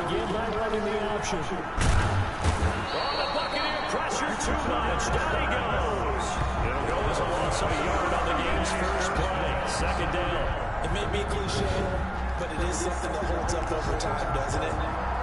begin by running the option. Oh, the Buccaneer pressure too much. Down he goes. It'll go as a loss of a yard on the game's first play. Second down. It may be cliche, but it is something that holds up over time, doesn't it?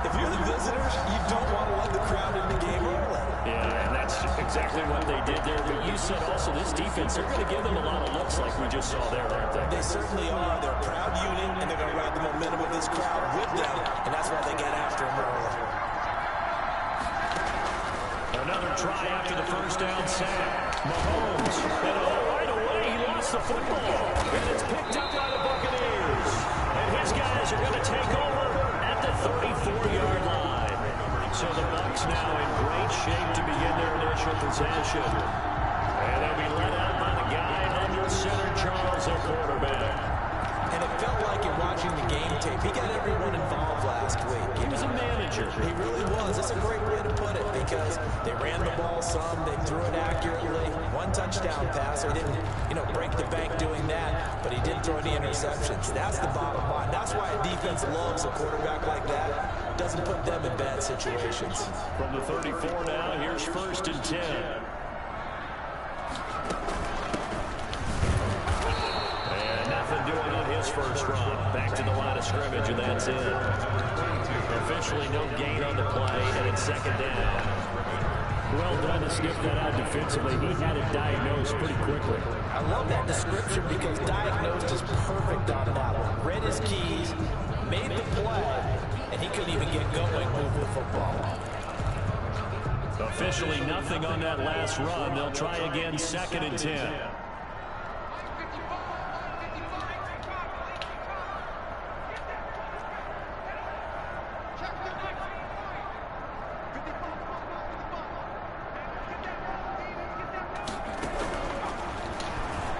If you're the visitors, you don't want to let the crowd in the game early. Yeah, and that's exactly what they did there. But you said also this defense, they're going to give them a lot of looks like we just saw there, aren't they? They certainly are. They're a proud unit, and they're going to ride the momentum of this crowd with them, and that's why they get after them early. Another try after the first down sack. Mahomes, and right away he lost the football. And it's picked up by the Buccaneers. And his guys are going to take over at the 34-yard line. So the Bucs now in great shape to begin their initial possession. And they'll be led out by the guy under center, Charles, their quarterback. And it felt like in watching the game tape, he got everyone involved last week. He was a manager. He really was. That's a great way to put it because they ran the ball some, they threw it accurately. One touchdown pass, so he didn't, break the bank doing that, but he didn't throw any interceptions. That's the bottom line. That's why a defense loves a quarterback like that. Doesn't put them in bad situations. From the 34 now, here's 1st and 10. Doing on his first run. Back to the line of scrimmage, and that's it. Officially no gain on the play, and it's second down. Well done to sniff that out defensively. He had it diagnosed pretty quickly. I love that description because diagnosed is perfect on that one. Read his keys, made the play, and he couldn't even get going moving the football. Officially nothing on that last run. They'll try again, 2nd and 10.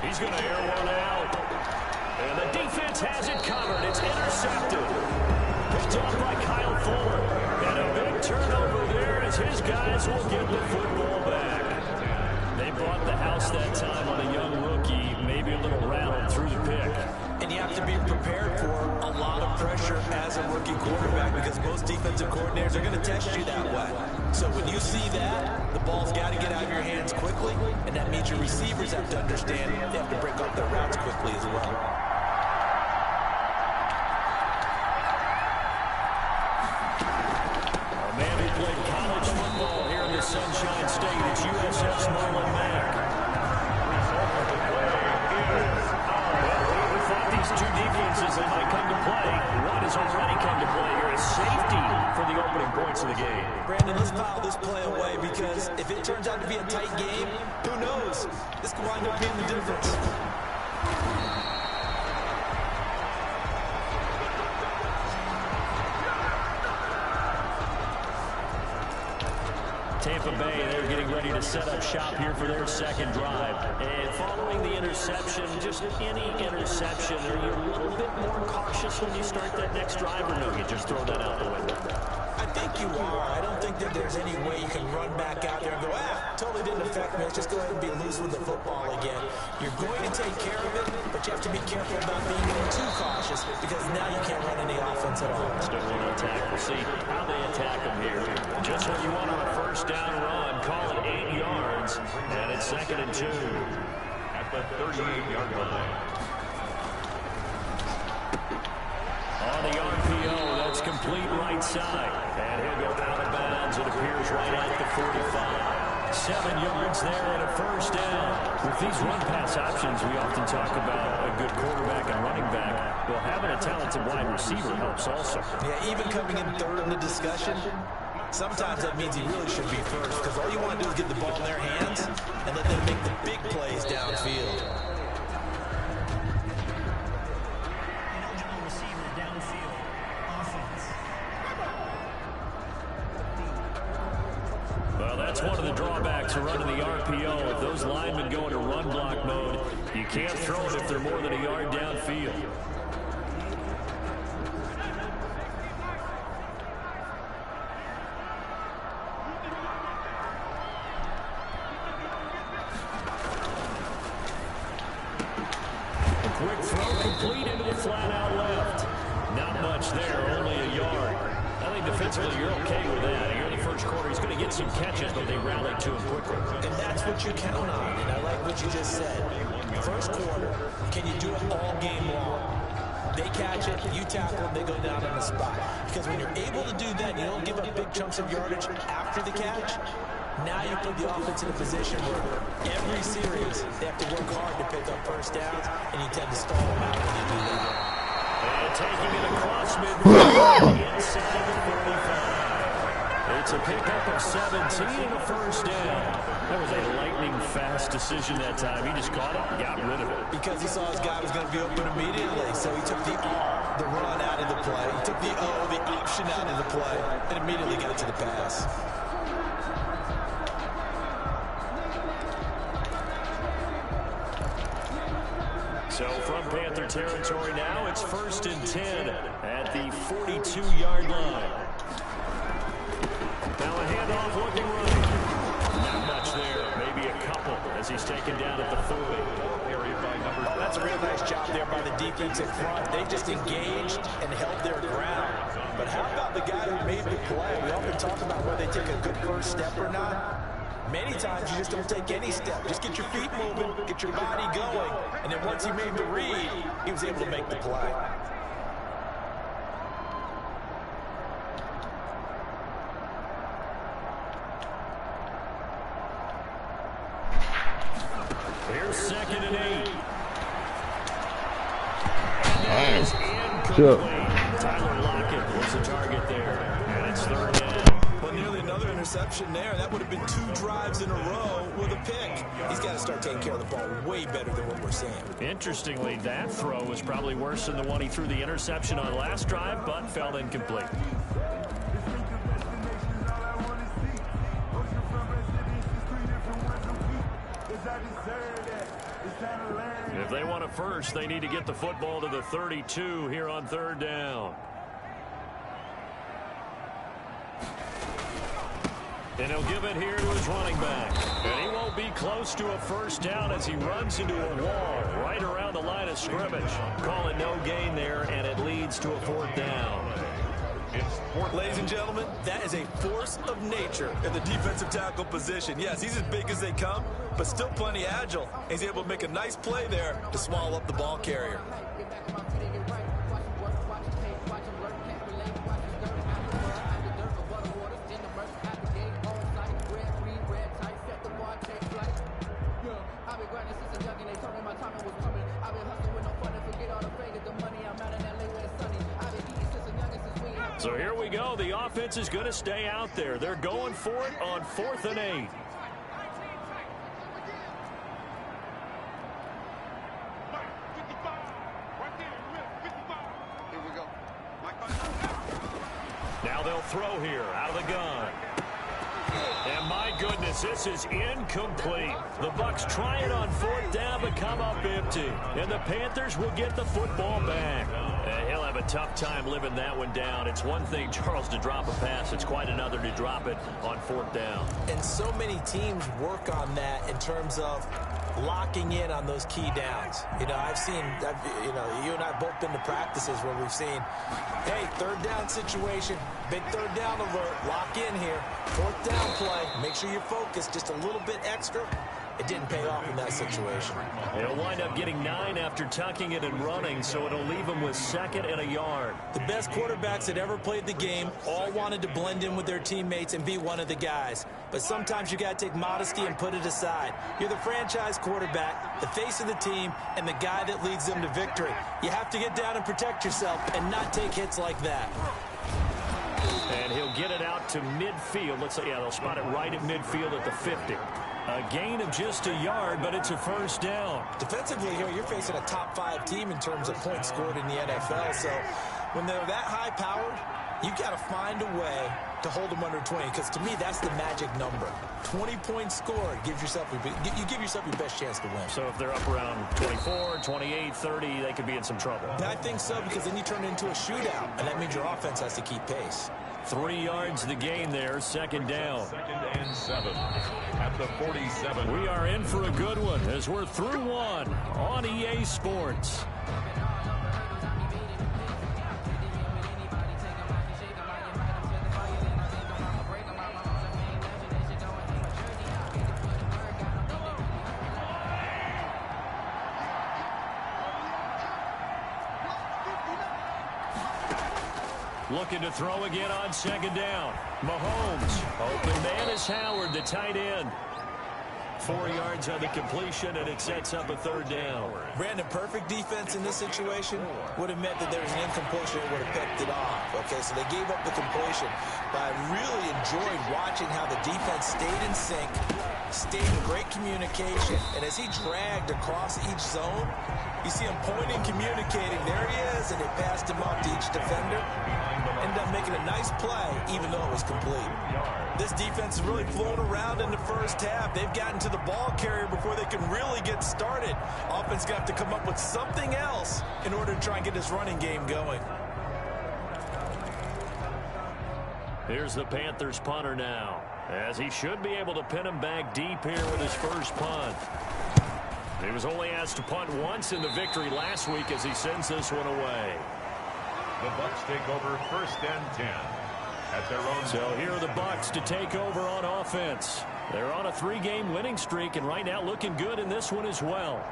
He's going to air one out. And the defense has it covered. It's intercepted. Picked off by Kyle Fuller. And a big turnover there as his guys will get the football back. They bought the house that time on a young rookie, maybe a little rattled through the pick. And you have to be prepared for a lot of pressure as a rookie quarterback because most defensive coordinators are going to test you that way. So when you see that, the ball's got to get out of your hands quickly, and that means your receivers have to understand they have to break up their routes quickly as well. A man who played college football here in the Sunshine State, it's USF's Marlon Mack. We thought these two defenses that might come to play. One has already come to play here as safety for the opening points of the game. Brandon, let's file this play away because if it turns out to be a tight game, who knows? This could wind up being the difference. Tampa Bay, they're getting ready to set up shop here for their second drive. And following the interception, just any interception, are you a little bit more cautious when you start that next drive, or no, you just throw that out the window? I think you are. I don't think that there's any way you can run back out there and go, totally didn't affect me. Let's just go ahead and be loose with the football again. You're going to take care of it, but you have to be careful about being too cautious because now you can't run any offense at all. Still want to attack. We'll see how they attack them here. Just what you want on a first down run. Call it 8 yards, and it's 2nd and 2. At the 38-yard line. On the RPO, that's complete right side. And he'll go out of bounds. It appears right at the 45. 7 yards there and a first down. With these run-pass options, we often talk about a good quarterback and running back. Well, having a talented wide receiver helps also. Yeah, even coming in third in the discussion, sometimes that means he really should be first because all you want to do is get the ball in their hands and let them make the big plays downfield. Well, that's one of the drawbacks of running the RPO. If those linemen go into run block mode, you can't throw it if they're more than a yard downfield. A quick throw complete into the flat out left. Not much there, only a yard. I think defensively, you're okay with that. Here in the first quarter, he's going to get some catches, but they rally to him quickly. And that's what you count on, and I like what you just said. First quarter, can you do it all game long? They catch it, you tackle them, they go down on the spot. Because when you're able to do that, you don't give up big chunks of yardage after the catch. Now you put the offense in a position where every series they have to work hard to pick up first downs, and you tend to stall them out when you do that. And taking it across midfield inside of the 45. It's a pickup of 17 and a first down. That was a lightning-fast decision that time. He just caught it and got rid of it. Because he saw his guy was going to be open immediately, so he took the R, the run, out of the play. He took the O, the option, out of the play, and immediately got to the pass. So from Panther territory now, it's 1st and 10 at the 42-yard line. Now a handoff looking right. Not much there, maybe a couple as he's taken down at the 40. Oh, that's a real nice job there by the defense in front. They just engaged and held their ground. But how about the guy who made the play? We often talk about whether they take a good first step or not. Many times you just don't take any step. Just get your feet moving, get your body going, and then once he made the read, he was able to make the play. Here's 2nd and 8. And that is incomplete. Tyler Lockett was the target there, and it's 3rd down. Well, nearly another interception there. That would have been 2 drives in a row with a pick. He's got to start taking care of the ball way better than what we're seeing. Interestingly, that throw was probably worse than the one he threw the interception on last drive, but fell incomplete. If they want a first, they need to get the football to the 32 here on 3rd down. And he'll give it here to his running back. And he won't be close to a first down as he runs into a wall right around the line of scrimmage. Call it no gain there, and it leads to a 4th down. Ladies and gentlemen, that is a force of nature in the defensive tackle position. Yes, he's as big as they come, but still plenty agile. He's able to make a nice play there to swallow up the ball carrier. So here we go. The offense is going to stay out there. They're going for it on 4th and 8. Now they'll throw here out of the gun. And my goodness, this is incomplete. The Bucs try it on 4th down, but come up empty. And the Panthers will get the football back. He'll have a tough time living that one down. It's one thing, Charles, to drop a pass. It's quite another to drop it on 4th down. And so many teams work on that in terms of locking in on those key downs. You know, you and I have both been to practices where we've seen, hey, 3rd down situation, big 3rd down alert, lock in here, 4th down play, make sure you're focused just a little bit extra. It didn't pay off in that situation. He'll wind up getting 9 after tucking it and running, so it'll leave him with 2nd and a yard. The best quarterbacks that ever played the game all wanted to blend in with their teammates and be one of the guys. But sometimes you got to take modesty and put it aside. You're the franchise quarterback, the face of the team, and the guy that leads them to victory. You have to get down and protect yourself and not take hits like that. And he'll get it out to midfield. Let's say, yeah, they'll spot it right at midfield at the 50. A gain of just a yard, but it's a first down. Defensively here, you're facing a top 5 team in terms of points scored in the NFL. So when they're that high-powered, you've got to find a way to hold them under 20. Because to me, that's the magic number. 20 points scored. You give yourself your best chance to win. So if they're up around 24, 28, 30, they could be in some trouble. I think so, because then you turn it into a shootout, and that means your offense has to keep pace. 3 yards the gain there, 2nd down. 2nd and 7 at the 47. We are in for a good one as we're through one on EA Sports. Looking to throw again on second down. Mahomes. Open man is Howard, the tight end. 4 yards on the completion, and it sets up a third down. Brandon, perfect defense in this situation would have meant that there was an incompletion that would have picked it off. Okay, so they gave up the completion. But I really enjoyed watching how the defense stayed in sync, stayed in great communication. And as he dragged across each zone, you see him pointing, communicating. There he is, and they passed him off to each defender. Ended up making a nice play, even though it was complete. This defense is really flown around in the first half. They've gotten to the ball carrier before they can really get started. Offense got to come up with something else in order to try and get this running game going. Here's the Panthers punter now, as he should be able to pin him back deep here with his first punt. He was only asked to punt once in the victory last week as he sends this one away. The Bucs take over 1st and 10 at their own. So here are the Bucs to take over on offense. They're on a 3-game winning streak, and right now looking good in this one as well.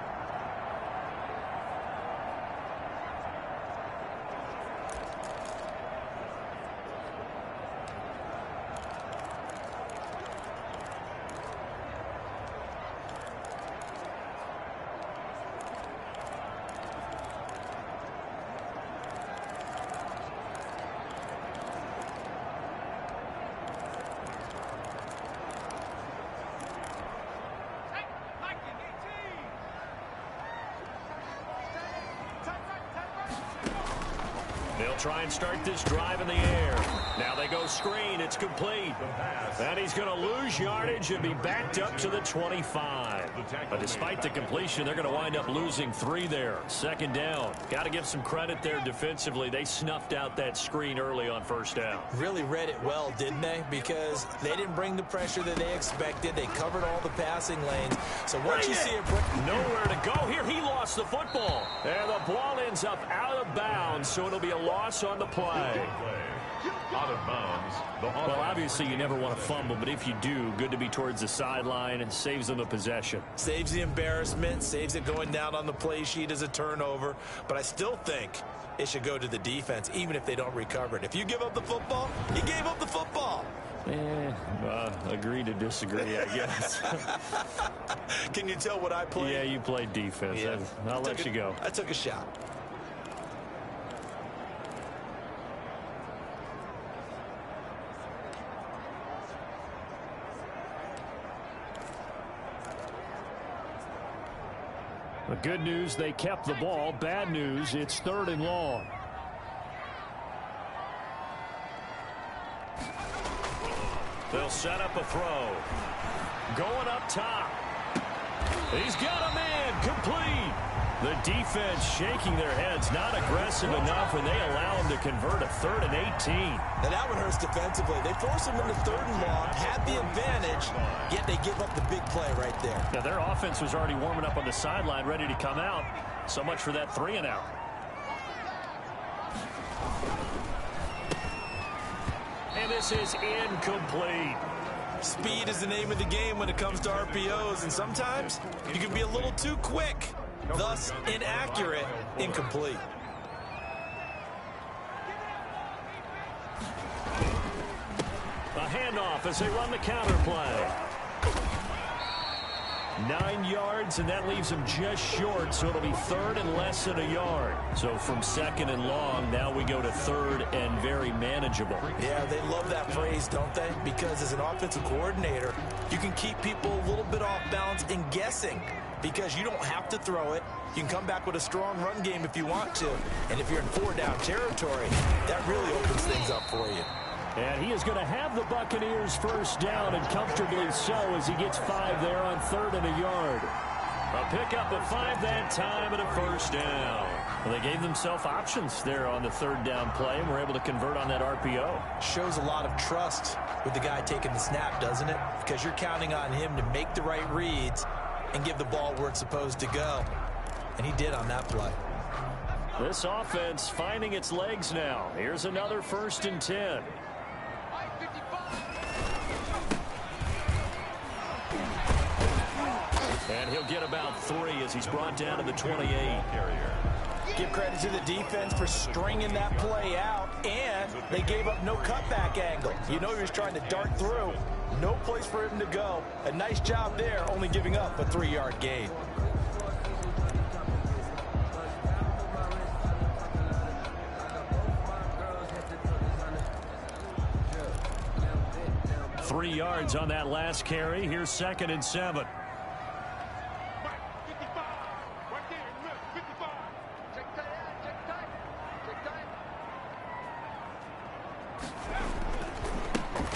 They'll try and start this drive in the air. Now they go screen. It's complete. And he's going to lose yardage and be backed up to the 25. But despite the completion, they're going to wind up losing 3 there. Second down. Got to give some credit there defensively. They snuffed out that screen early on first down. Really read it well, didn't they? Because they didn't bring the pressure that they expected. They covered all the passing lanes. So once you see it, nowhere to go here. He lost the football. And the ball ends up out of bounds, so it'll be a loss on the play. Out of bounds. Well, obviously you never want to fumble, but if you do, good to be towards the sideline. It saves them a possession. Saves the embarrassment, saves it going down on the play sheet as a turnover. But I still think it should go to the defense, even if they don't recover it. If you give up the football, you gave up the football. Agree to disagree, I guess. Can you tell what I played? Yeah, you played defense. Yeah. I'll let you go. I took a shot. The good news, they kept the ball. Bad news, it's 3rd and long. They'll set up a throw. Going up top. He's got a man. Complete. The defense shaking their heads, not aggressive enough, and they allow him to convert a 3rd and 18. Now that one hurts defensively. They force him into 3rd and long, had the advantage, yet they give up the big play right there. Now their offense was already warming up on the sideline, ready to come out. So much for that 3 and out. And this is incomplete. Speed is the name of the game when it comes to RPOs, and sometimes you can be a little too quick. Thus, inaccurate, incomplete. A handoff as they run the counter play. 9 yards, and that leaves them just short, so it'll be 3rd and less than a yard. So from 2nd and long, now we go to 3rd and very manageable. Yeah, they love that phrase, don't they? Because as an offensive coordinator, you can keep people a little bit off balance and guessing. Because you don't have to throw it. You can come back with a strong run game if you want to. And if you're in 4-down territory, that really opens things up for you. And he is going to have the Buccaneers first down, and comfortably so, as he gets 5 there on 3rd and a yard. A pickup of 5 that time and a first down. Well, they gave themselves options there on the 3rd down play and were able to convert on that RPO. Shows a lot of trust with the guy taking the snap, doesn't it? Because you're counting on him to make the right reads and give the ball where it's supposed to go. And he did on that play. This offense finding its legs now. Here's another 1st and 10. And he'll get about 3 as he's brought down to the 28. Give credit to the defense for stringing that play out and They gave up no cutback angle. You know he was trying to dart through. No place for him to go. A nice job there, only giving up a 3-yard gain. Three yards on that last carry. Here's 2nd and 7.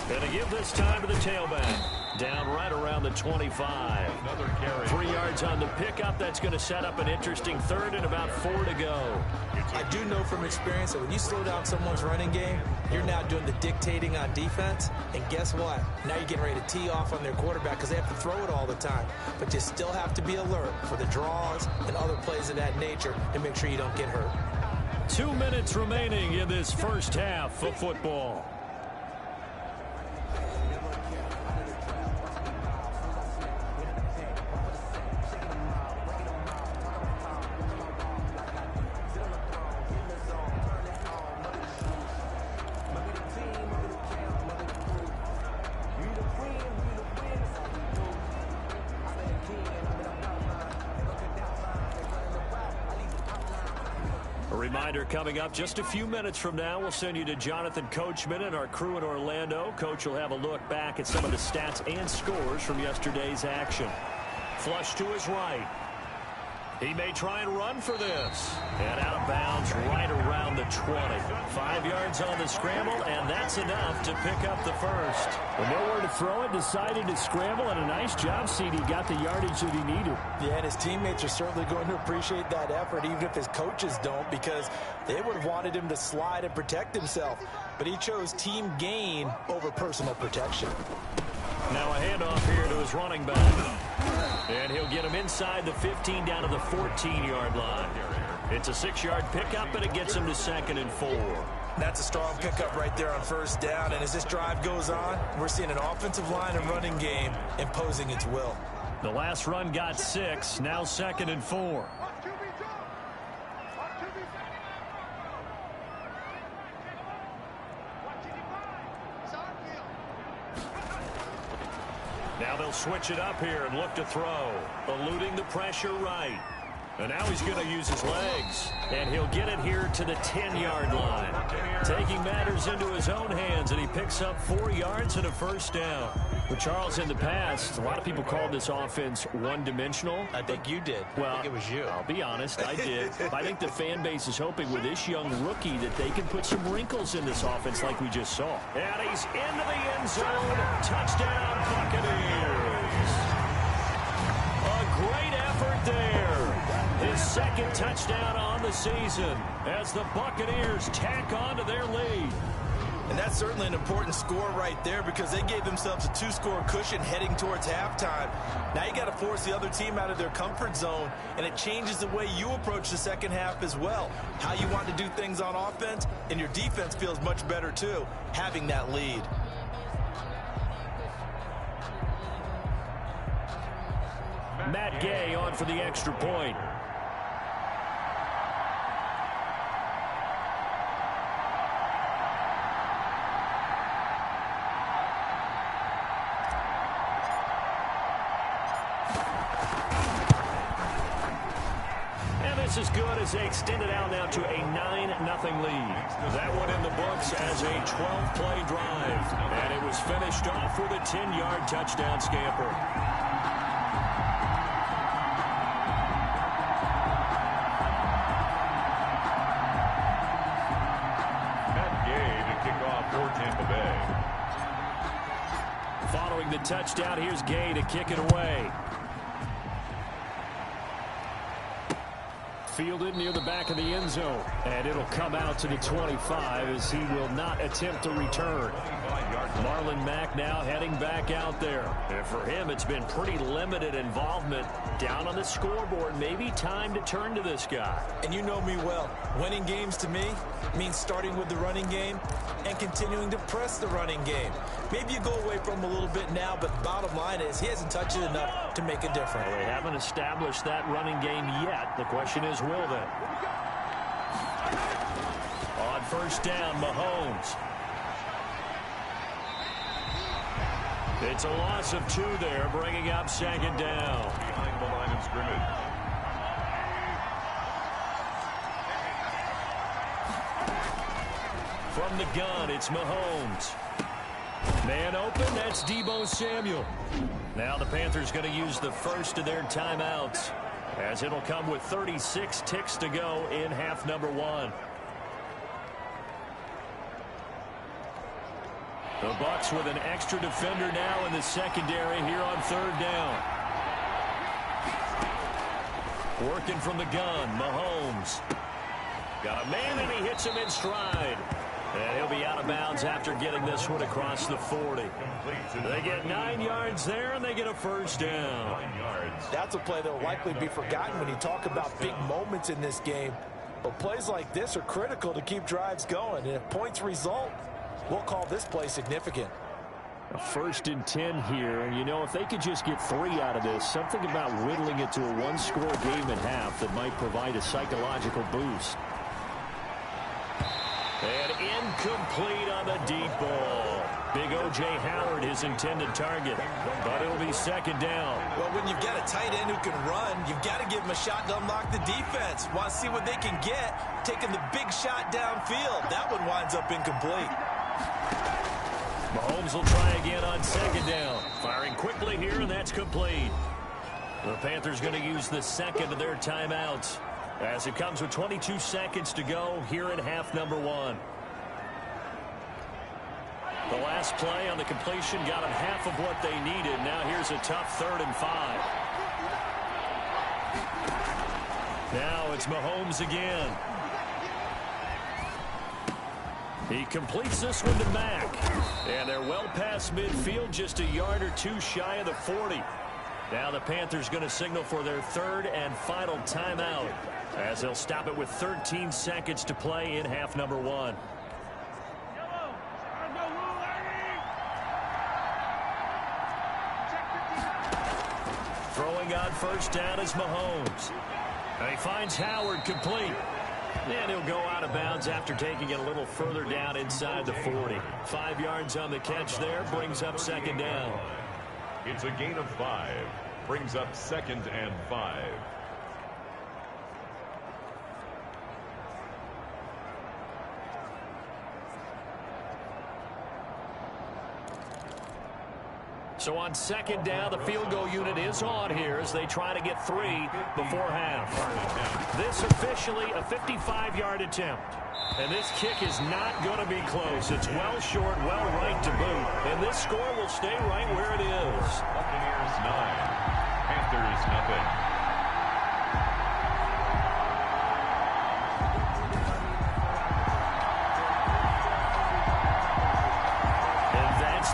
Gonna give this time to the tailback. Down right around the 25. Another carry. 3 yards on the pickup. That's going to set up an interesting 3rd and about 4 to go. I do know from experience that when you slow down someone's running game, you're now doing the dictating on defense. And guess what? Now you're getting ready to tee off on their quarterback because they have to throw it all the time. But you still have to be alert for the draws and other plays of that nature to make sure you don't get hurt. 2 minutes remaining in this first half of football. Reminder coming up just a few minutes from now. We'll send you to Jonathan Coachman and our crew in Orlando. Coach will have a look back at some of the stats and scores from yesterday's action. Flush to his right. He may try and run for this. And out of bounds right around the 20. 5 yards on the scramble, and that's enough to pick up the first. With nowhere to throw it, decided to scramble, and a nice job, CD. Got the yardage that he needed. Yeah, and his teammates are certainly going to appreciate that effort, even if his coaches don't, because they would have wanted him to slide and protect himself. But he chose team gain over personal protection. Now a handoff here to his running back. And he'll get him inside the 15 down to the 14-yard line. It's a 6-yard pickup, and it gets him to 2nd and 4. That's a strong pickup right there on first down. And as this drive goes on, we're seeing an offensive line and running game imposing its will. The last run got 6. Now 2nd and 4. Now they'll switch it up here and look to throw. Eluding the pressure right. And now he's going to use his legs. And he'll get it here to the 10-yard line. Taking matters into his own hands, and he picks up 4 yards and a first down. Well, Charles, in the past, a lot of people called this offense one-dimensional. I think you did. Well, I think it was you. I'll be honest, I did. I think the fan base is hoping with this young rookie that they can put some wrinkles in this offense like we just saw. And he's into the end zone. Touchdown, Buccaneers. A great effort there. His 2nd touchdown on the season as the Buccaneers tack on to their lead. And that's certainly an important score right there because they gave themselves a 2-score cushion heading towards halftime. Now you got to force the other team out of their comfort zone, and it changes the way you approach the second half as well. How you want to do things on offense, and your defense feels much better too, having that lead. Matt Gay on for the extra point. As good as they extend it out now to a 9-0 lead. That one in the books as a 12-play drive. And it was finished off with a 10-yard touchdown scamper. Matt Gay to kick off for Tampa Bay. Following the touchdown, here's Gay to kick it away. Fielded near the back of the end zone. And it'll come out to the 25 as he will not attempt to return. Marlon Mack now heading back out there. And for him, it's been pretty limited involvement down on the scoreboard. Maybe time to turn to this guy. And you know me well. Winning games to me means starting with the running game and continuing to press the running game. Maybe you go away from him a little bit now, but bottom line is he hasn't touched it enough to make a difference. Well, they haven't established that running game yet. The question is, will they? On first down. Mahomes. It's a loss of 2 there, bringing up second down. Behind the line of scrimmage. From the gun, it's Mahomes. Man open, that's Deebo Samuel. Now the Panthers going to use the first of their timeouts, as it'll come with 36 ticks to go in half number 1. The Bucs with an extra defender now in the secondary here on third down. Working from the gun, Mahomes. Got a man and he hits him in stride. And he'll be out of bounds after getting this one across the 40. They get 9 yards there, and they get a first down. 9 yards. That's a play that will likely be forgotten when you talk about big moments in this game. But plays like this are critical to keep drives going. And if points result, we'll call this play significant. A 1st and 10 here, and you know, if they could just get 3 out of this, something about whittling it to a 1-score game at half that might provide a psychological boost. And incomplete on the deep ball. Big O.J. Howard, his intended target, but it'll be second down. Well, when you've got a tight end who can run, you've got to give him a shot to unlock the defense. Want to see what they can get, taking the big shot downfield. That one winds up incomplete. Mahomes will try again on second down. Firing quickly here, and that's complete. The Panthers going to use the second of their timeouts, as it comes with 22 seconds to go here in half number 1. The last play on the completion got them half of what they needed. Now here's a tough 3rd and 5. Now it's Mahomes again. He completes this one to Mack. And they're well past midfield, just a yard or 2 shy of the 40. Now the Panthers going to signal for their 3rd and final timeout, as they'll stop it with 13 seconds to play in half number 1. Throwing on first down is Mahomes. And he finds Howard complete. And he'll go out of bounds after taking it a little further down inside the 40. 5 yards on the catch there, brings up second down. It's a gain of 5. Brings up 2nd and 5. So on second down, the field goal unit is on here as they try to get 3 before half. This officially a 55-yard attempt. And this kick is not going to be close. It's well short, well right to boot. And this score will stay right where it is. Buccaneers 9. Panthers nothing.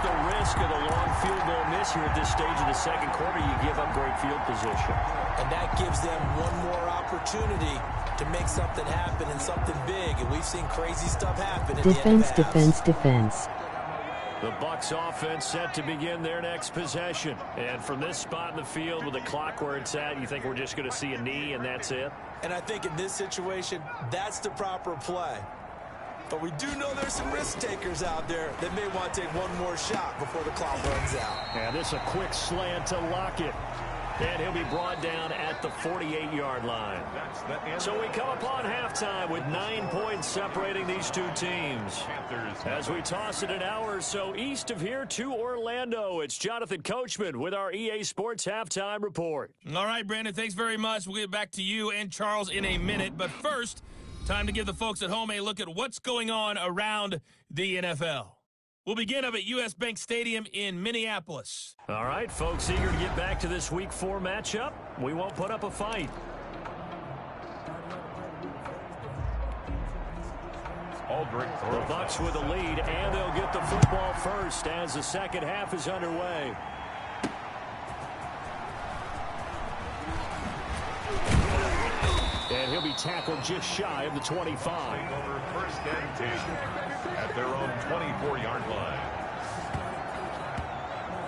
The risk of the long field goal miss here at this stage of the second quarter. You give up great field position. And that gives them one more opportunity to make something happen and something big. And we've seen crazy stuff happen at Defense, the end of defense. The Bucs offense set to begin their next possession. And from this spot in the field with the clock where it's at, you think we're just going to see a knee and that's it? And I think in this situation, that's the proper play. But we do know there's some risk takers out there that may want to take one more shot before the clock runs out. And this a quick slant to Lockett. And he'll be brought down at the 48-yard line. So we come upon halftime with 9 points separating these two teams. As we toss it an hour or so east of here to Orlando, it's Jonathan Coachman with our EA Sports Halftime Report. All right, Brandon, thanks very much. We'll get back to you and Charles in a minute. But first, time to give the folks at home a look at what's going on around the NFL. We'll begin up at U.S. Bank Stadium in Minneapolis. All right, folks, eager to get back to this Week 4 matchup. We won't put up a fight. The Bucs with the lead, and they'll get the football first as the second half is underway. And he'll be tackled just shy of the 25. Over first and 10 at their own 24-yard line.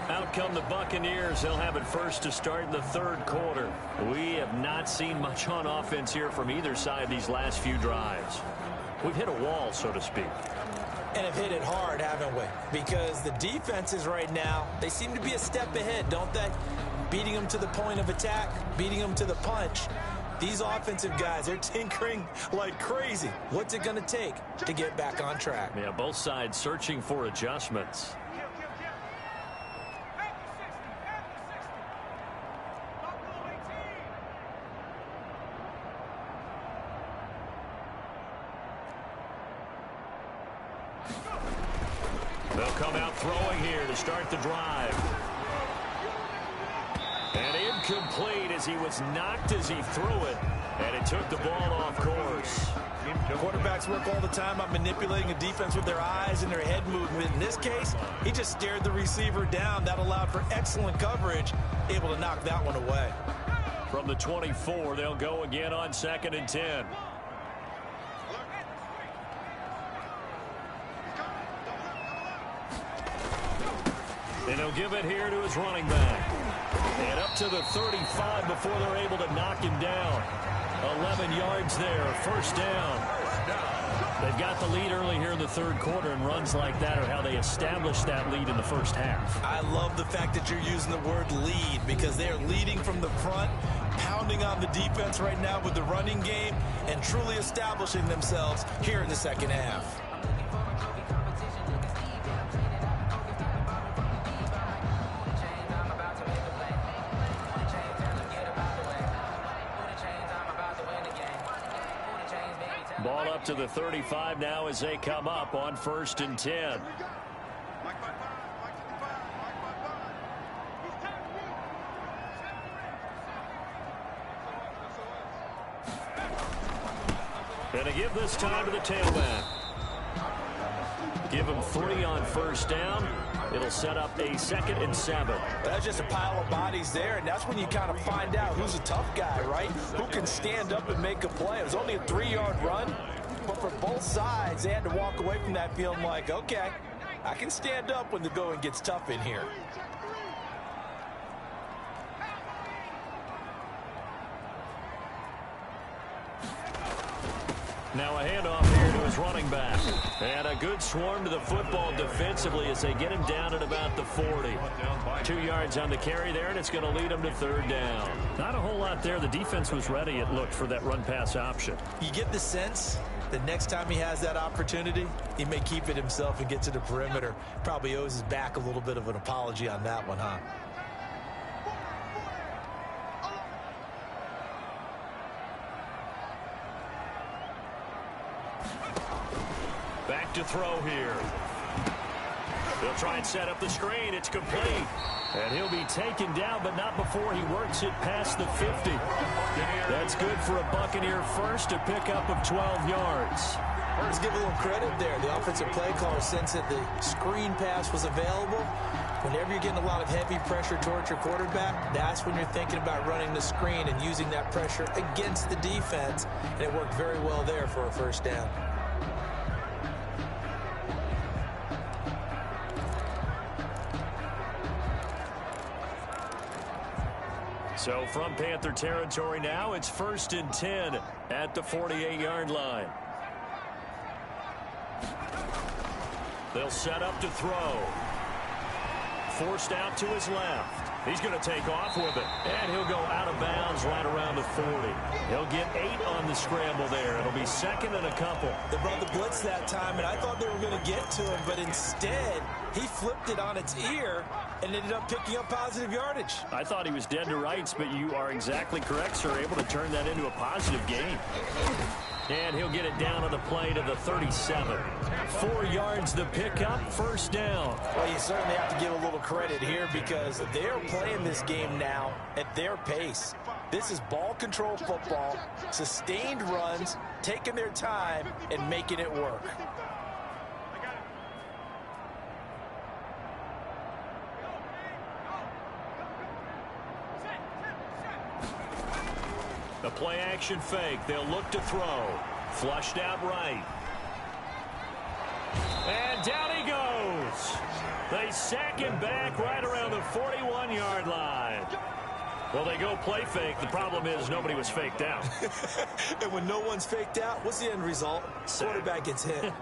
Out come the Buccaneers. They'll have it first to start in the third quarter. We have not seen much on offense here from either side these last few drives. We've hit a wall, so to speak. And have hit it hard, haven't we? Because the defenses right now, they seem to be a step ahead, don't they? Beating them to the point of attack, beating them to the punch. These offensive guys, they're tinkering like crazy. What's it going to take to get back on track? Yeah, both sides searching for adjustments. They'll come out throwing here to start the drive. And incomplete as he was knocked as he threw it. And it took the ball off course. Quarterbacks work all the time on manipulating a defense with their eyes and their head movement. In this case, he just stared the receiver down. That allowed for excellent coverage, able to knock that one away. From the 24, they'll go again on 2nd and 10. And he'll give it here to his running back. And up to the 35 before they're able to knock him down. 11 yards there, first down. They've got the lead early here in the third quarter, and runs like that are how they established that lead in the first half. I love the fact that you're using the word lead, because they are leading from the front, pounding on the defense right now with the running game, and truly establishing themselves here in the second half. Ball up to the 35 now as they come up on 1st and 10. And to give this time to the tailback. Give him 3 on first down. It'll set up a 2nd and 7. That's just a pile of bodies there, and that's when you kind of find out who's a tough guy, right? Who can stand up and make a play. It was only a 3-yard run, but for both sides, they had to walk away from that feeling like, okay, I can stand up when the going gets tough in here. Now a handoff here to his running back. And a good swarm to the football defensively as they get him down at about the 40. 2 yards on the carry there, and it's going to lead him to 3rd down. Not a whole lot there. The defense was ready, it looked, for that run-pass option. You get the sense that next time he has that opportunity, he may keep it himself and get to the perimeter. Probably owes his back a little bit of an apology on that one, huh? Back to throw here. They'll try and set up the screen. It's complete. And he'll be taken down, but not before he works it past the 50. That's good for a Buccaneer first, a pickup of 12 yards. Let's give a little credit there. The offensive play caller sensed that the screen pass was available. Whenever you're getting a lot of heavy pressure towards your quarterback, that's when you're thinking about running the screen and using that pressure against the defense. And it worked very well there for a first down. So from Panther territory now, it's 1st and 10 at the 48-yard line. They'll set up to throw. Forced out to his left. He's going to take off with it. And he'll go out of bounds right around the 40. He'll get 8 on the scramble there. It'll be 2nd and a couple. They brought the blitz that time, and I thought they were going to get to him, but instead, he flipped it on its ear and ended up picking up positive yardage. I thought he was dead to rights, but you are exactly correct, sir. Able to turn that into a positive gain. And he'll get it down on the play to the 37. 4 yards the pickup, first down. Well, you certainly have to give a little credit here because they're playing this game now at their pace. This is ball control football, sustained runs, taking their time, and making it work. The play action fake. They'll look to throw. Flushed out right. And down he goes. They sack him back right around the 41-yard line. Well, they go play fake. The problem is nobody was faked out. And when no one's faked out, what's the end result? Quarterback gets hit.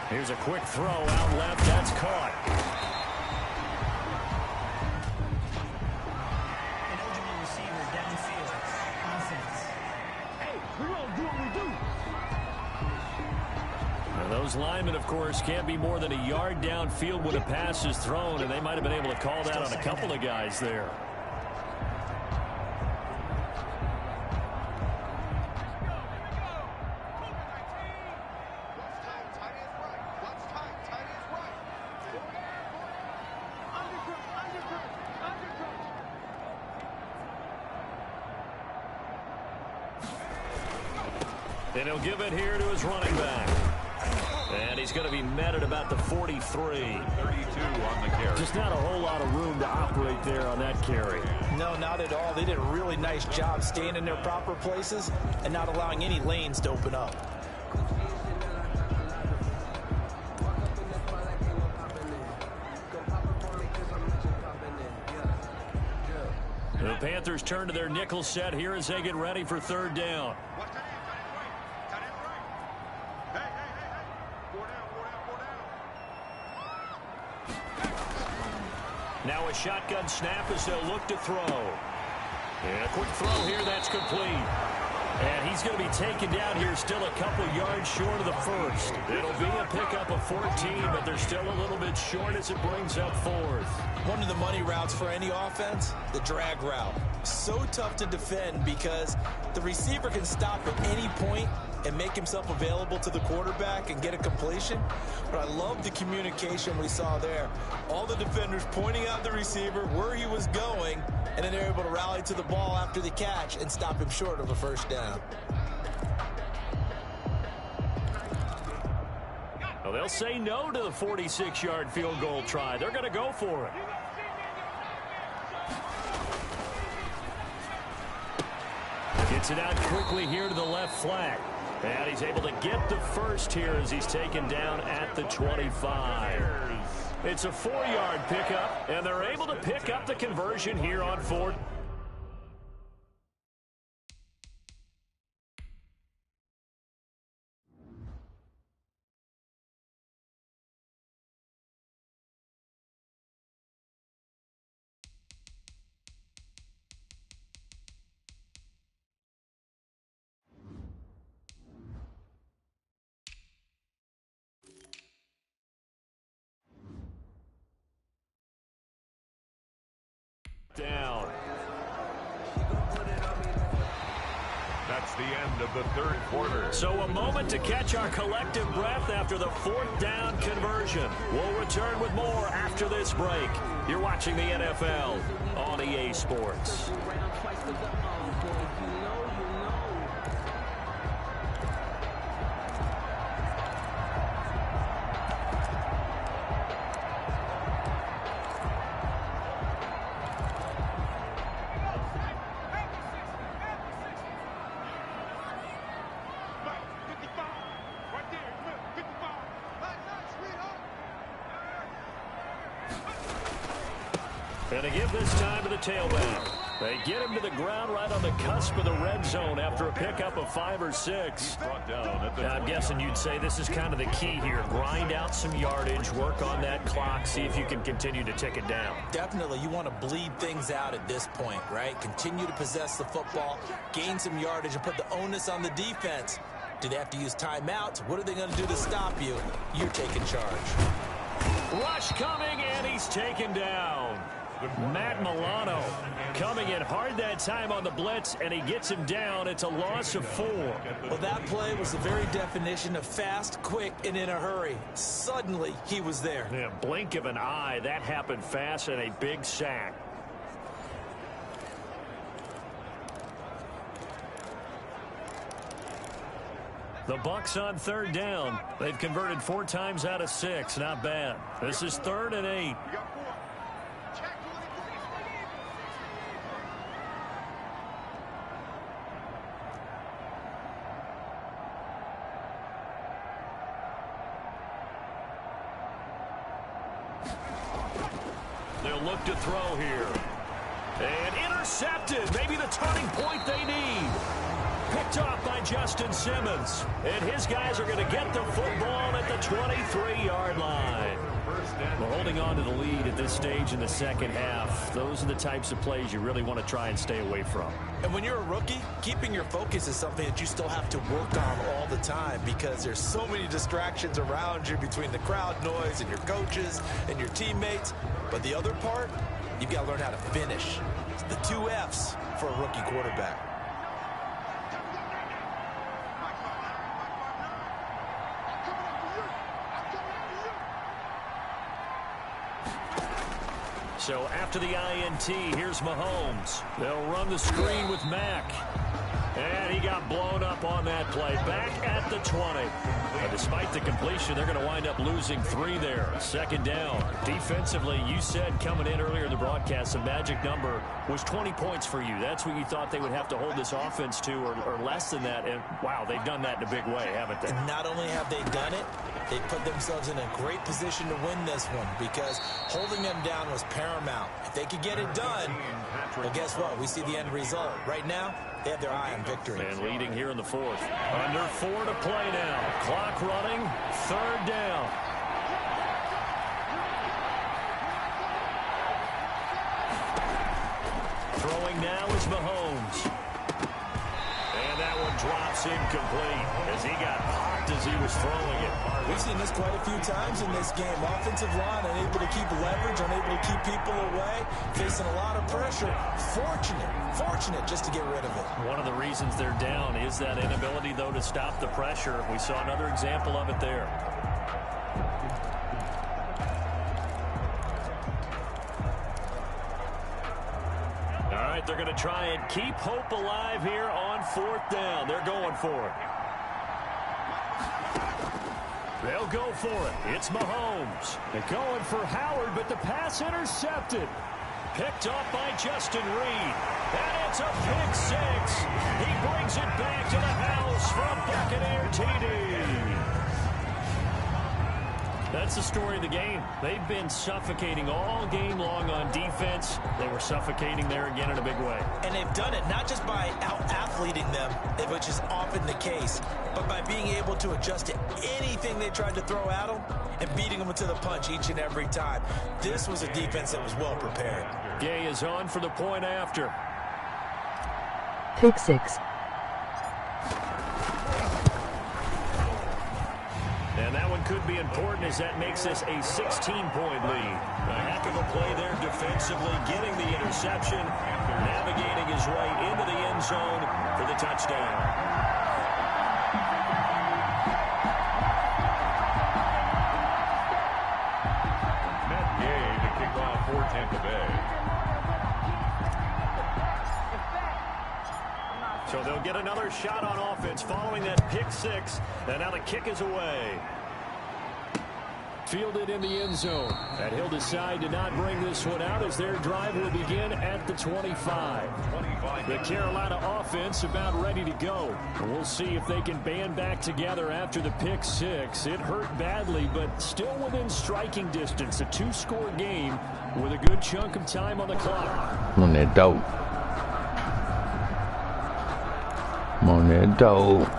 Here's a quick throw out left. That's caught. An eligible receiver downfield. Offense. Hey, we don't do what we do. And those linemen, of course, can't be more than a yard downfield when a pass is thrown, and they might have been able to call that on a couple of guys there. And he'll give it here to his running back. And he's going to be met at about the 43. 32 on the carry. Just not a whole lot of room to operate there on that carry. No, not at all. They did a really nice job staying in their proper places and not allowing any lanes to open up. The Panthers turn to their nickel set here as they get ready for third down. Now a shotgun snap as they'll look to throw. And a quick throw here, that's complete. And he's going to be taken down here still a couple yards short of the first. It'll be a pickup of 14, but they're still a little bit short as it brings up fourth. One of the money routes for any offense, the drag route. So tough to defend because the receiver can stop at any point and make himself available to the quarterback and get a completion. But I love the communication we saw there. All the defenders pointing out the receiver, where he was going, and then they're able to rally to the ball after the catch and stop him short of a first down. Well, they'll say no to the 46-yard field goal try. They're going to go for it. Gets it out quickly here to the left flank. And he's able to get the first here as he's taken down at the 25. It's a 4-yard pickup, and they're able to pick up the conversion here on fourth. Down. That's the end of the third quarter. So a moment to catch our collective breath after the fourth down conversion. We'll return with more after this break. You're watching the NFL on EA Sports. And to give this time to the tailback. They get him to the ground right on the cusp of the red zone after a pickup of 5 or 6. Now, I'm guessing you'd say this is kind of the key here. Grind out some yardage, work on that clock, see if you can continue to tick it down. Definitely, you want to bleed things out at this point, right? Continue to possess the football, gain some yardage, and put the onus on the defense. Do they have to use timeouts? What are they going to do to stop you? You're taking charge. Rush coming, and he's taken down. Matt Milano coming in hard that time on the blitz, and he gets him down. It's a loss of 4. Well, that play was the very definition of fast, quick, and in a hurry. Suddenly, he was there. Yeah, blink of an eye. That happened fast, and a big sack. The Bucs on third down. They've converted 4 times out of 6. Not bad. This is 3rd and 8. They'll look to throw here. And intercepted. Maybe the turning point they need. Picked off by Justin Simmons. And his guys are going to get the football at the 23-yard line. We're holding on to the lead at this stage in the second half. Those are the types of plays you really want to try and stay away from. And when you're a rookie, keeping your focus is something that you still have to work on all the time because there's so many distractions around you between the crowd noise and your coaches and your teammates. But the other part, you've got to learn how to finish. It's the 2 F's for a rookie quarterback. So after the INT, here's Mahomes. They'll run the screen with Mack. And he got blown up on that play. Back at the 20. But despite the completion, they're going to wind up losing 3 there. Second down. Defensively, you said coming in earlier in the broadcast, the magic number was 20 points for you. That's what you thought they would have to hold this offense to or less than that. And, wow, they've done that in a big way, haven't they? And not only have they done it, they put themselves in a great position to win this one because holding them down was paramount. If they could get it done, well, guess what? We see the end result. Right now, they have their eye on victory. And leading here in the 4th. Under 4 to play now. Clock running. 3rd down. Throwing now is Mahomes. And that one drops incomplete as he got popped as he was throwing it. We've seen this quite a few times in this game. Offensive line unable to keep leverage, unable to keep people away, facing a lot of pressure. Fortunate just to get rid of it. One of the reasons they're down is that inability, though, to stop the pressure. We saw another example of it there. All right, they're going to try and keep hope alive here on 4th down. They're going for it. They'll go for it. It's Mahomes. They're going for Howard, but the pass intercepted. Picked off by Justin Reed. And it's a pick 6. He brings it back to the house from Buccaneer TD. That's the story of the game. They've been suffocating all game long on defense. They were suffocating there again in a big way. And they've done it not just by out-athleting them, which is often the case, but by being able to adjust to anything they tried to throw at them and beating them to the punch each and every time. This was a defense that was well prepared. Gay is on for the point after. Pick 6. And that one could be important as that makes this a 16-point lead. A heck of a play there defensively, getting the interception, navigating his way into the end zone for the touchdown. Matt Gay to kick off for Tampa Bay. So they'll get another shot on offense following that pick 6. And now the kick is away. Fielded in the end zone. And he'll decide to not bring this one out as their drive will begin at the 25. The Carolina offense about ready to go. And we'll see if they can band back together after the pick 6. It hurt badly, but still within striking distance. A 2-score game with a good chunk of time on the clock. On that dope. I'm on that dope.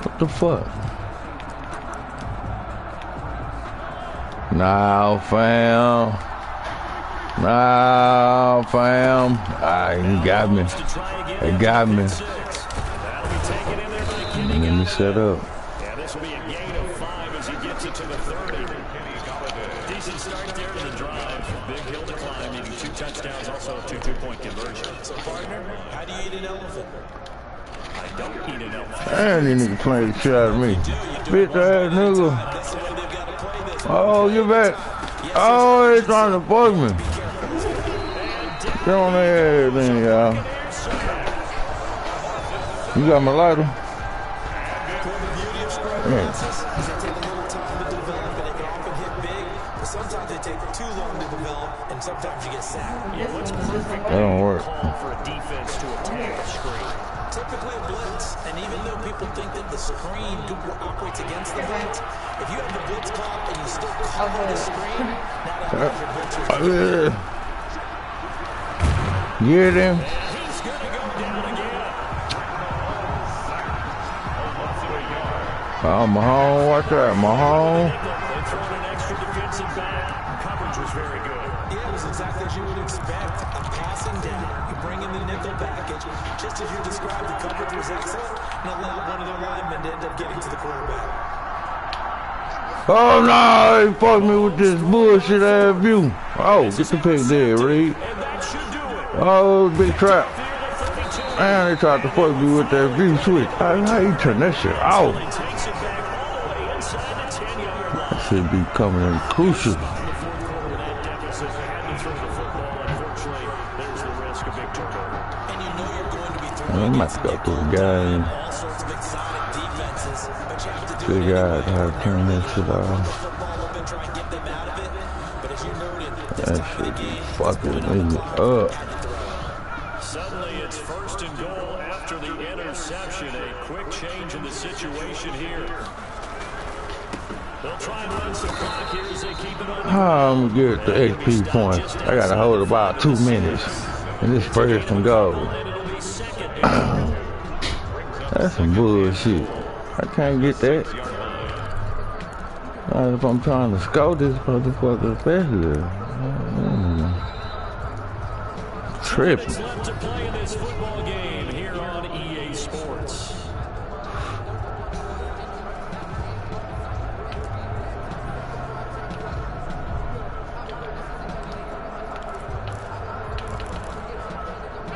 What the fuck? Now, fam. Ah, you got me. They got me. Let me set up. Yeah, this will be a gain of 5 as he gets it to the 30. Decent start there to the drive. Big hill to climb, needing 2 touchdowns, also a 2 two-point conversion. So, partner, how do you eat an elephant? I don't eat an elephant. Man, these niggas playing the shit out of me. Bitch ass nigga. That's the way they've got to play this. Oh, you back. Oh, they trying to bug me. Get on their ass then, y'all. You got my lighter? Yeah. Sometimes they take too long to develop, and sometimes you get sacked. Yeah, what's perfect That don't work. call for a defense to attack the screen? Typically a blitz, and even though people think that the screen operates against the blitz, if you have the blitz caught and you still cover the screen, now Get him. He's going to go down again. Oh, Mahomes, watch that, Mahomes. They throw an extra defensive back. Coverage was very good. Yeah, it was exactly as you would expect. A passing down. You bring in the nickel package. Just as you described, the coverage was excellent. And allowed one of their linemen to end up getting to the quarterback. Oh, no, he fucked me with this bullshit ass view. Oh, get the pick there, Reed. And that should do it. Oh, big trap. And they tried to fuck me with that view switch. How you turn that shit off? Takes it back all the way inside the 10-yard line. That should be coming in crucial. In the fourth quarter with that deficit, they had to throw the football. Unfortunately, there's the risk of big turnover. And you know you're going to be I'm throwing about to go through the game. all sorts of exotic defenses, but you have to do Figure it out how to turn that shit off. football up and try and get them out of it. But as you noted, this That time of the shit be game, fucking me up. Suddenly, it's first and goal after the interception. A quick change in the situation here. They'll try and run some clock here as they keep it on. How I'm gonna get the XP points? I gotta hold about 2 minutes. And this first can go. And it'll be second down. That's some bullshit. I can't get that. Not if I'm trying to score this motherfucker faster. Tripping. Minutes left to play in this football game here on EA Sports.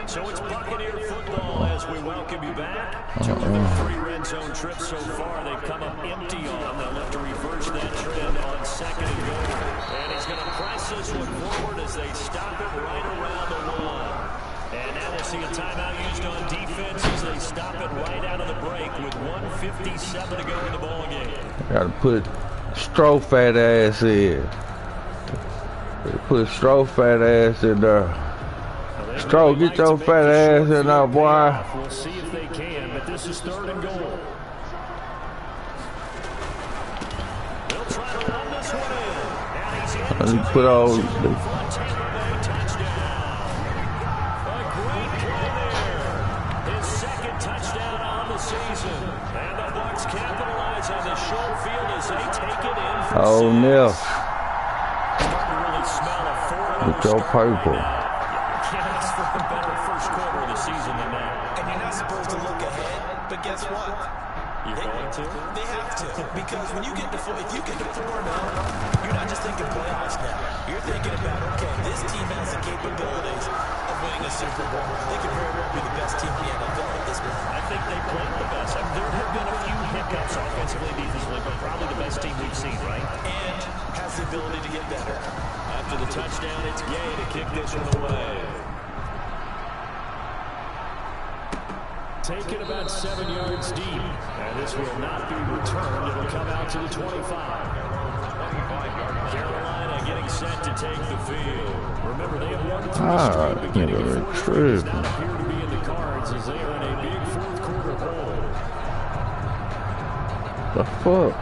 So it's Buccaneer football as we welcome you back. 2 of 3 red zone trips so far. They've come up empty on. They'll have to reverse that trend on second and goal. And he's going to press this one forward as they stop it right around the 1. And now we'll see a timeout used on defense as they stop it right out of the break with 1:57 to go in the ball game. Gotta put Stro fat ass in. Put Stro fat ass in there. Stro, get your fat ass in there, boy. We'll see if they can, but this is third and goal. They'll try to run this one in. Now he's in. Let me put all. Touchdown on the season. And the Bucs capitalize on the short field as they take it in for Oh, no. Starting to really smell a 4-0 With your purple. Can't ask for a better first quarter of the season than that. and you're not supposed to look ahead, but guess what? You're going to? They have to, because when you get to if you get to 4-0, you're not just thinking playoffs now. You're thinking about, okay, this team has the capabilities of winning a Super Bowl. They could very well be the best team in the NFL at this point. I think they played the best. I mean, there have been a few hiccups offensively, defensively, but probably the best team we've seen, right? And has the ability to get better. After the touchdown, it's Gay to kick this one away. Taken about 7 yards deep, and this will not be returned. It'll come out to the 25. Carolina getting set to take the field. Remember, they have won 3 straight beginning of 4 straight. Does not appear to be in the cards as they are in a big fourth quarter hole. The fuck?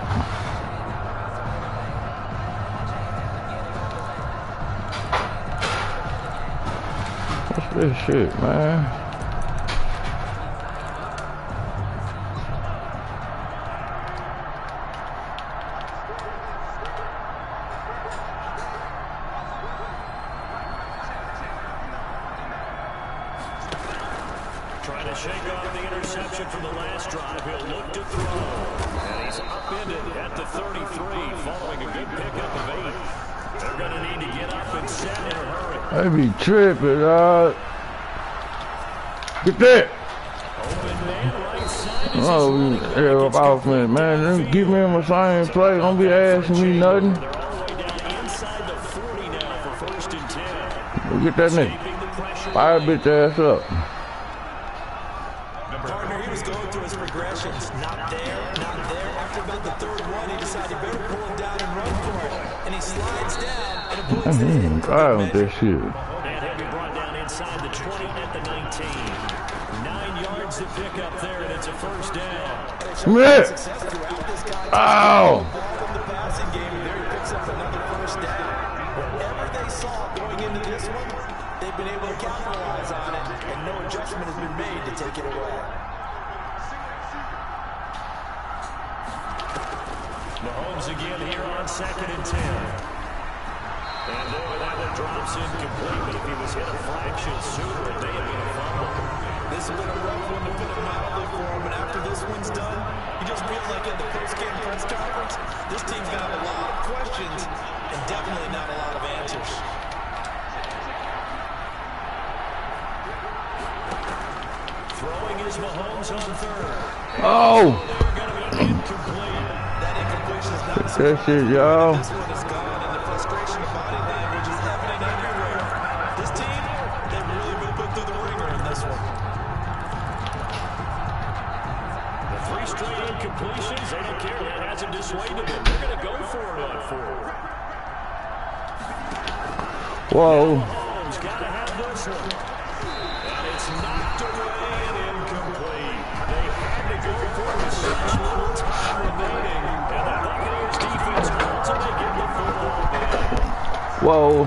What's this shit, man? Trying to shake off the interception from the last drive. He'll look to throw. And he's upended at the 33 following a good pickup of 8. They're going to need to get up and set in a hurry. I be tripping, dog. Get that. Open man right side. Oh, yeah, offense, man. Them give me my same play. Don't be asking me nothing. They're all the way down inside the 40 now for first and 10. Go get that nigga. Keeping the pressure Fire on. bitch ass up. Partner, he was going through his progressions. Not there, not there. After about the third one, he decided he better pull it down and run for it. And he slides down and avoids the hit. God with that shit. And he'll be brought down inside the 20 at the 19. 9 yards to pick up there, and it's a first down. Smith. Success throughout this guy. Ow. Ball in the passing game, and there he picks up another first down. Wherever saw going into this one, they've been able to capitalize on it, and no adjustment has been made to take it away. Mahomes again here on 2nd and 10. And boy, that one drops incomplete, but if he was hit a fraction sooner, it may have been a fumble. This has been a rough one to put it mildly for him, and after this one's done, you just feel like at the post-game press conference, this team's got a lot of questions and definitely not a lot of answers. Throwing is Mahomes on 3rd. Oh! They're going to be incomplete. That incompletion is not That shit, y'all. This one is gone, and the frustration of body language is evident everywhere. This team, they've really been put through the ringer in this one. The 3 straight incompletions, they don't care. That hasn't dissuaded them. They're going to go for it on 4th. Whoa. Mahomes got to have this one. And it's knocked away and incomplete. They had to go for it with such little time remaining. And the Buccaneers defense holds and they get the football back. Whoa.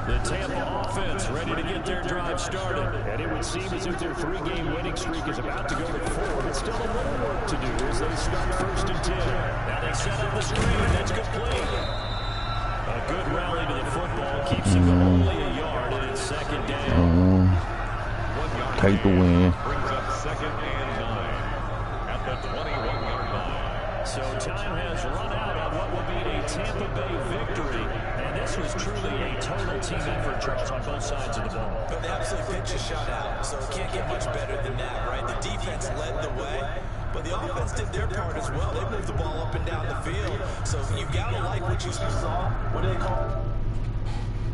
The Tampa offense ready to get their drive started. And it would seem as if their 3-game winning streak is about to go to 4, but still a little work to do as they start 1st and 10. Now they set up the screen. That's complete. A good rally to the football keeps him only a yard, and it's 2nd down. Take the win. Brings up 2nd and 9 at the 21-yard line. So time has run out on what will be a Tampa Bay victory. And this was truly a total team effort, Charles, on both sides of the ball. But they absolutely pitched a shutout, so it can't get much better than that, right? The defense led the way, but the offense did their part as well. They moved the ball up and down the field. So you've got to like what you saw. What do they call it?